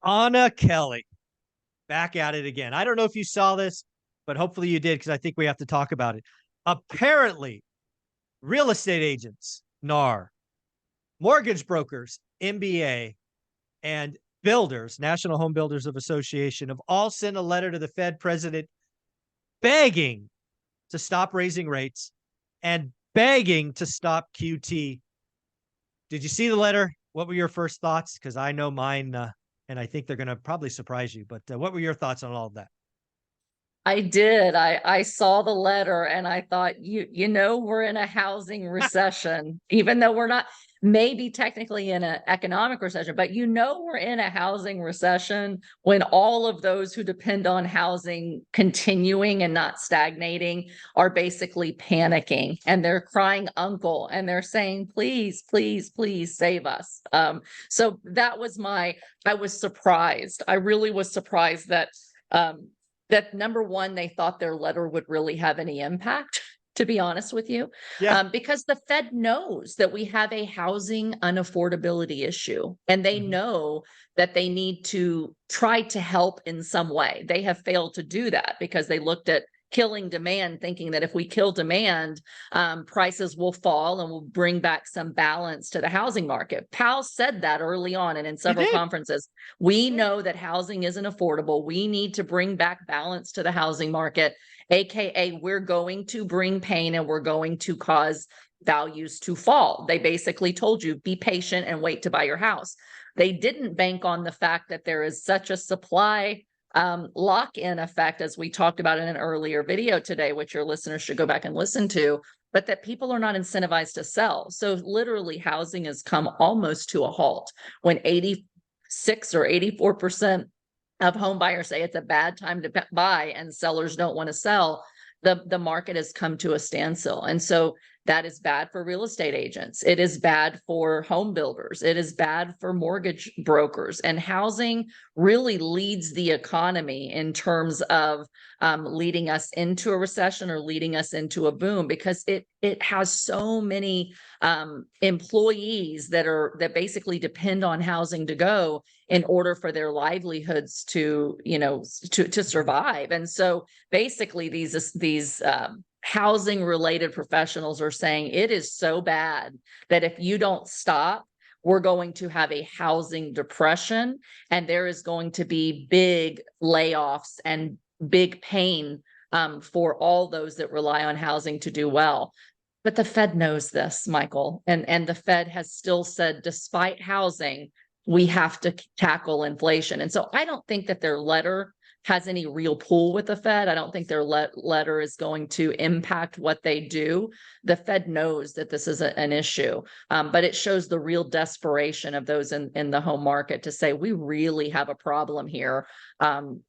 Anna Kelly, back at it again. I don't know if you saw this, but hopefully you did because I think we have to talk about it. Apparently, real estate agents, NAR, mortgage brokers, MBA, and builders, National Home Builders of Association, have all sent a letter to the Fed president begging to stop raising rates and begging to stop QT. Did you see the letter? What were your first thoughts? Because I know mine, and I think they're going to probably surprise you. But what were your thoughts on all of that? I did. I saw the letter and I thought, we're in a housing recession, even though we're not maybe technically in an economic recession, but we're in a housing recession when all of those who depend on housing continuing and not stagnating are basically panicking and they're crying uncle and they're saying, please, please, please save us. So that was I was surprised. I really was surprised that number one, they thought their letter would really have any impact, to be honest with you, Yeah. because the Fed knows that we have a housing unaffordability issue, and they know that they need to try to help in some way. They have failed to do that because they looked at killing demand, thinking that if we kill demand, prices will fall and will bring back some balance to the housing market. Powell said that early on and in several conferences. We know that housing isn't affordable. We need to bring back balance to the housing market, AKA we're going to bring pain and we're going to cause values to fall. They basically told you, be patient and wait to buy your house. They didn't bank on the fact that there is such a supply lock-in effect, as we talked about in an earlier video today, which your listeners should go back and listen to, but that people are not incentivized to sell. So literally housing has come almost to a halt when 86 or 84% of home buyers say it's a bad time to buy and sellers don't want to sell. The market has come to a standstill. And so that is bad for real estate agents. It is bad for home builders. It is bad for mortgage brokers. And housing really leads the economy in terms of leading us into a recession or leading us into a boom, because it has so many employees that basically depend on housing to go in order for their livelihoods to survive. And so basically these housing related professionals are saying it is so bad that if you don't stop, we're going to have a housing depression and there is going to be big layoffs and big pain for all those that rely on housing to do well. But the Fed knows this, Michael, and the Fed has still said, despite housing, we have to tackle inflation. And so I don't think that their letter has any real pull with the Fed. I don't think their letter is going to impact what they do. The Fed knows that this is an issue, but it shows the real desperation of those in the home market to say, we really have a problem here.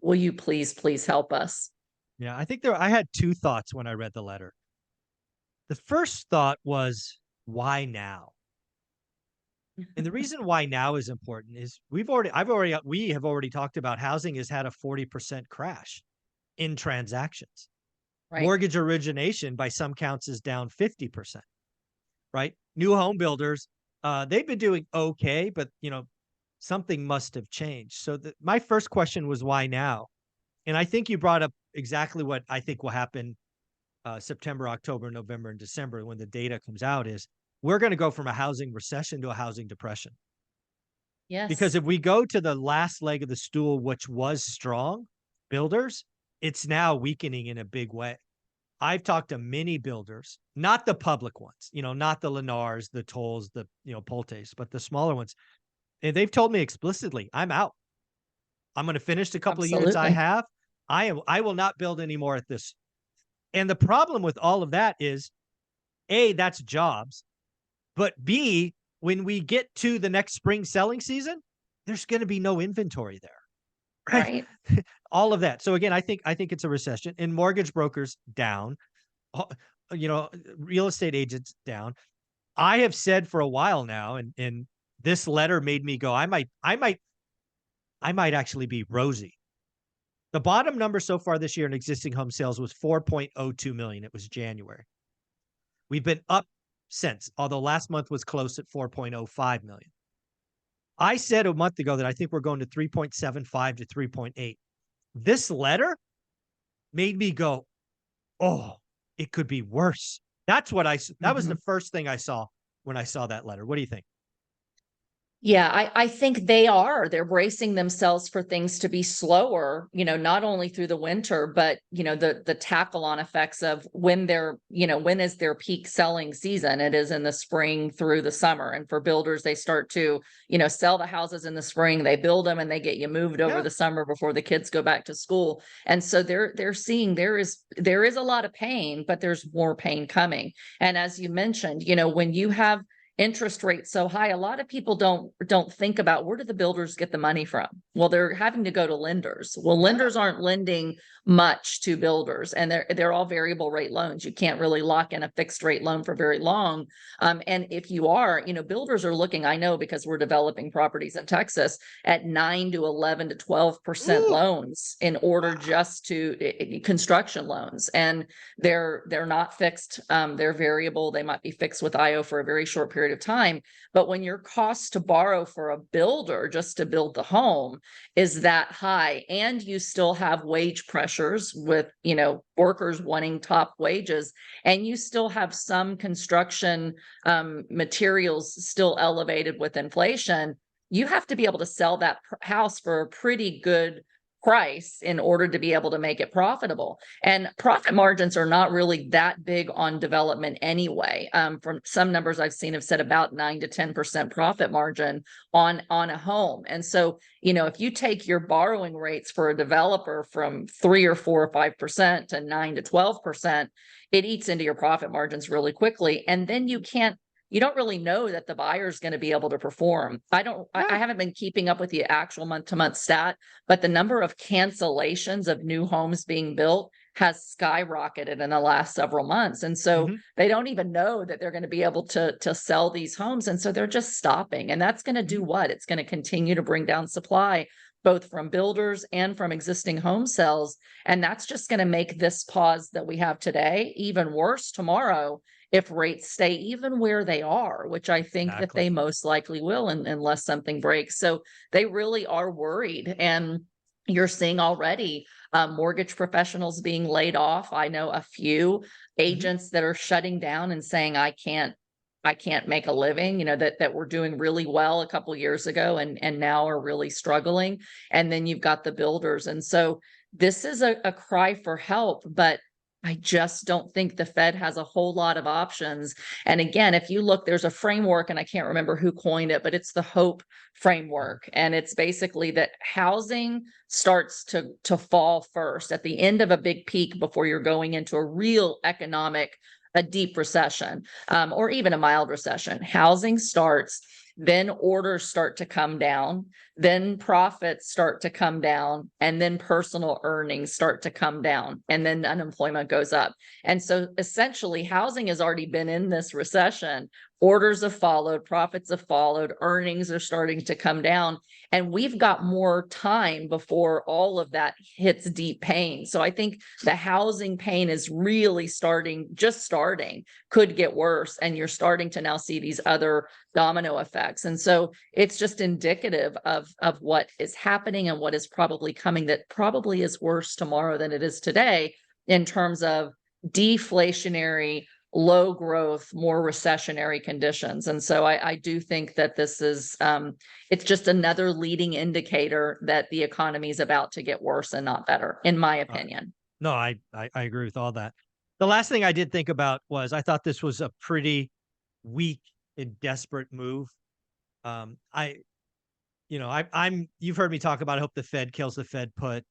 Will you please help us? Yeah, I think I had two thoughts when I read the letter. The first thought was, why now? And the reason why now is important is we have already talked about housing has had a 40% crash in transactions. Right. Mortgage origination by some counts is down 50%, right? New home builders, they've been doing okay, but something must have changed. So my first question was, why now? And I think you brought up exactly what I think will happen September, October, November, and December when the data comes out is we're going to go from a housing recession to a housing depression. Yes. Because if we go to the last leg of the stool, which was strong builders, it's now weakening in a big way. I've talked to many builders, not the public ones, not the Lennars, the Tolls, the, Pultes, but the smaller ones. And they've told me explicitly, I'm out. I'm going to finish the couple of units I have. I will not build anymore at this. And the problem with all of that is, A, that's jobs. But B, when we get to the next spring selling season, there's going to be no inventory there. Right. All of that. So again, I think it's a recession, and mortgage brokers down, real estate agents down. I have said for a while now, and this letter made me go, I might actually be rosy. The bottom number so far this year in existing home sales was 4.02 million. It was January. We've been up since, although last month was close at 4.05 million. I said a month ago that I think we're going to 3.75 to 3.8. This letter made me go, oh, it could be worse. That's what that was the Mhm. first thing I saw when I saw that letter. What do you think? Yeah, I think they are. They're bracing themselves for things to be slower, not only through the winter, but the tackle on effects of when when is their peak selling season? It is in the spring through the summer. And for builders, they start to, sell the houses in the spring, they build them and they get you moved over Yeah. the summer before the kids go back to school. And so they're seeing there is a lot of pain, but there's more pain coming. And as you mentioned, when you have interest rates so high, a lot of people don't think about where do the builders get the money from. Well, they're having to go to lenders. Well, Yeah. lenders aren't lending much to builders, and they're all variable rate loans. You can't really lock in a fixed rate loan for very long. And if you are, builders are looking, I know because we're developing properties in Texas, at 9 to 11 to 12% Ooh, loans in order wow. just to construction loans. And they're not fixed. They're variable. They might be fixed with IO for a very short period of time. But when your cost to borrow for a builder just to build the home is that high, and you still have wage pressures with workers wanting top wages, and you still have some construction materials still elevated with inflation, you have to be able to sell that house for a pretty good price in order to be able to make it profitable. And profit margins are not really that big on development anyway. From some numbers I've seen have said about 9 to 10% profit margin on a home. And so, if you take your borrowing rates for a developer from 3 or 4 or 5% to 9 to 12%, it eats into your profit margins really quickly. And then you don't really know that the buyer's going to be able to perform. I Yeah. haven't been keeping up with the actual month to month stat, but the number of cancellations of new homes being built has skyrocketed in the last several months. And so Hmm. they don't even know that they're going to be able to sell these homes. And so they're just stopping. And that's going to do Hmm. what? It's going to continue to bring down supply, both from builders and from existing home sales. And that's just going to make this pause that we have today even worse tomorrow if rates stay even where they are, which I think that they Exactly. most likely will unless something breaks. So they really are worried. And you're seeing already mortgage professionals being laid off. I know a few Hmm. agents that are shutting down and saying, I can't make a living, that were doing really well a couple years ago and now are really struggling. And then you've got the builders. And so this is a cry for help, but I just don't think the Fed has a whole lot of options. And again, if you look, there's a framework, and I can't remember who coined it, but it's the HOPE framework. And it's basically that housing starts to fall first at the end of a big peak before you're going into a real a deep recession, or even a mild recession. Housing starts, then orders start to come down, then profits start to come down, and then personal earnings start to come down, and then unemployment goes up. And so essentially, housing has already been in this recession. Orders have followed, profits have followed, earnings are starting to come down, and we've got more time before all of that hits deep pain. So I think the housing pain is really just starting, could get worse, and you're starting to now see these other domino effects. And so it's just indicative of what is happening and what is probably coming, that probably is worse tomorrow than it is today in terms of deflationary, low growth, more recessionary conditions. And so I do think that this is it's just another leading indicator that the economy is about to get worse and not better, in my Uh, opinion. no, I agree with all that. The last thing I did think about was I thought this was a pretty weak and desperate move. I, I'm, you've heard me talk about, I hope the Fed kills the Fed put.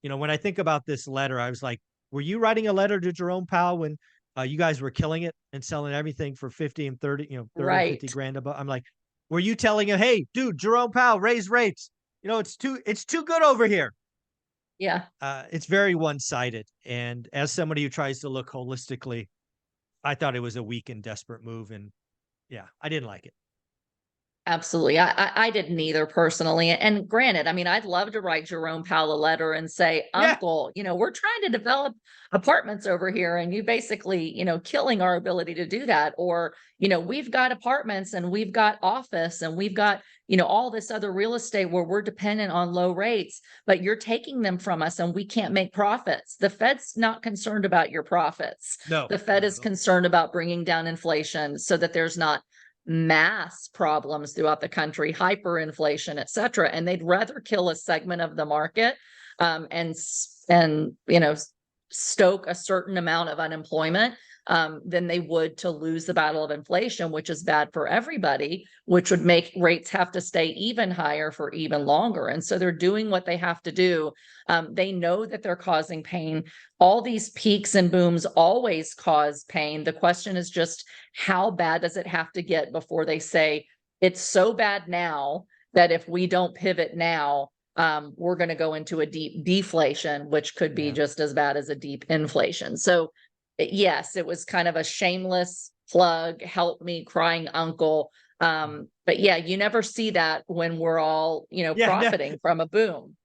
When I think about this letter, I was like, were you writing a letter to Jerome Powell when you guys were killing it and selling everything for 50 and 30, 30 and 50 Right. grand above? I'm like, were you telling him, hey, dude, Jerome Powell, raise rates? It's too good over here. Yeah. It's very one-sided. And as somebody who tries to look holistically, I thought it was a weak and desperate move. And yeah, I didn't like it. Absolutely. I didn't either personally. And granted, I mean, I'd love to write Jerome Powell a letter and say, Yeah. Uncle, we're trying to develop apartments over here, and you basically, killing our ability to do that. Or, we've got apartments and we've got office and we've got, all this other real estate where we're dependent on low rates, but you're taking them from us and we can't make profits. The Fed's not concerned about your profits. No, The Fed not is at all. concerned about bringing down inflation so that there's not mass problems throughout the country, hyperinflation, et cetera. And they'd rather kill a segment of the market, and stoke a certain amount of unemployment, than they would to lose the battle of inflation, which is bad for everybody, which would make rates have to stay even higher for even longer. And so they're doing what they have to do. They know that they're causing pain. All these peaks and booms always cause pain. The question is just, how bad does it have to get before they say it's so bad now that if we don't pivot now, we're going to go into a deep deflation, which could be Yeah. just as bad as a deep inflation. So yes, it was kind of a shameless plug, help me crying uncle. But yeah, you never see that when we're all, Yeah. No. profiting from a boom.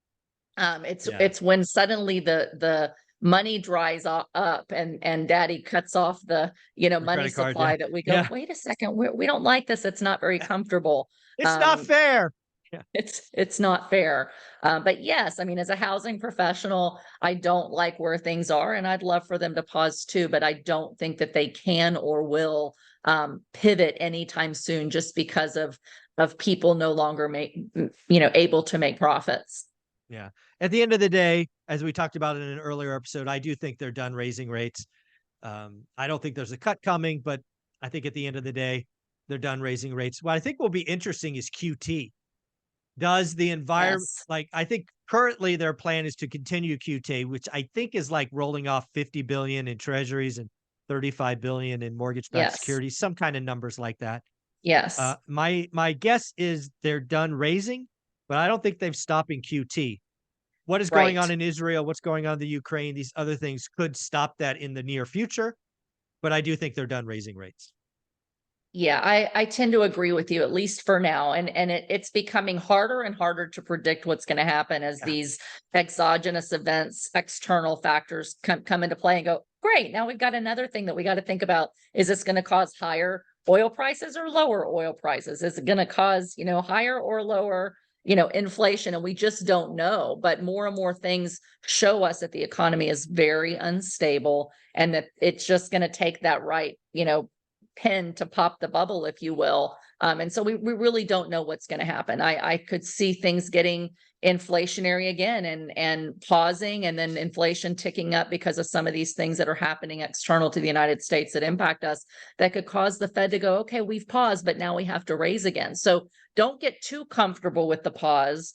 Yeah. It's when suddenly the money dries up and daddy cuts off the, The money credit card. Yeah. supply, that we go, Yeah. wait a second, we don't like this. It's not very comfortable. It's not Um, fair. Yeah. it's not fair. But yes, I mean, as a housing professional, I don't like where things are, and I'd love for them to pause too, but I don't think that they can or will pivot anytime soon, just because of people no longer able to make profits. Yeah. At the end of the day, as we talked about in an earlier episode, I do think they're done raising rates. I don't think there's a cut coming, but I think at the end of the day, they're done raising rates. What I think will be interesting is QT. Does the environment, Yes. like, I think currently their plan is to continue QT, which I think is like rolling off 50 billion in treasuries and 35 billion in mortgage-backed Yes. securities, some kind of numbers like that. Yes. My guess is they're done raising, but I don't think they've stopping QT. What is going on Right. in Israel, what's going on in the Ukraine, these other things could stop that in the near future, but I do think they're done raising rates. Yeah, I tend to agree with you, at least for now. And it's becoming harder and harder to predict what's going to happen as Yeah. these exogenous events, external factors come into play and go, great, now we've got another thing that we got to think about. Is this going to cause higher oil prices or lower oil prices? Is it going to cause, higher or lower, inflation? And we just don't know. But more and more things show us that the economy is very unstable, and that it's just going to take that right, pin to pop the bubble, if you will. And so we really don't know what's going to happen. I could see things getting inflationary again, and pausing, and then inflation ticking up because of some of these things that are happening external to the United States that impact us, that could cause the Fed to go, okay, we've paused, but now we have to raise again. So don't get too comfortable with the pause.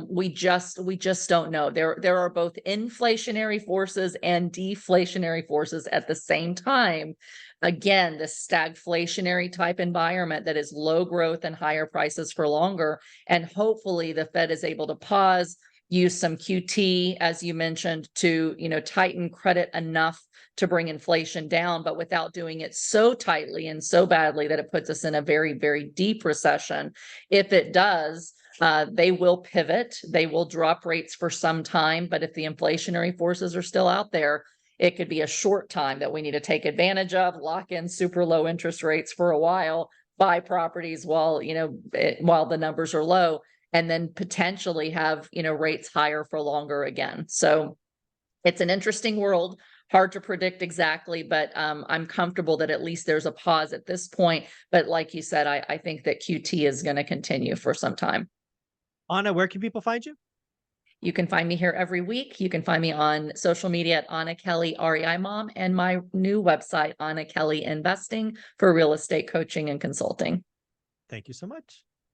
We just don't know. There are both inflationary forces and deflationary forces at the same time. Again, this stagflationary type environment that is low growth and higher prices for longer. And hopefully the Fed is able to pause, use some QT, as you mentioned, to, tighten credit enough to bring inflation down, but without doing it so tightly and so badly that it puts us in a very, very deep recession. If it does, they will pivot. They will drop rates for some time, but if the inflationary forces are still out there, it could be a short time that we need to take advantage of, lock in super low interest rates for a while, buy properties while, while the numbers are low, and then potentially have, rates higher for longer again. So it's an interesting world, hard to predict exactly, but I'm comfortable that at least there's a pause at this point. But like you said, I think that QT is going to continue for some time. Anna, where can people find you? You can find me here every week. You can find me on social media at Anna Kelly REI Mom, and my new website, Anna Kelly Investing, for real estate coaching and consulting. Thank you so much.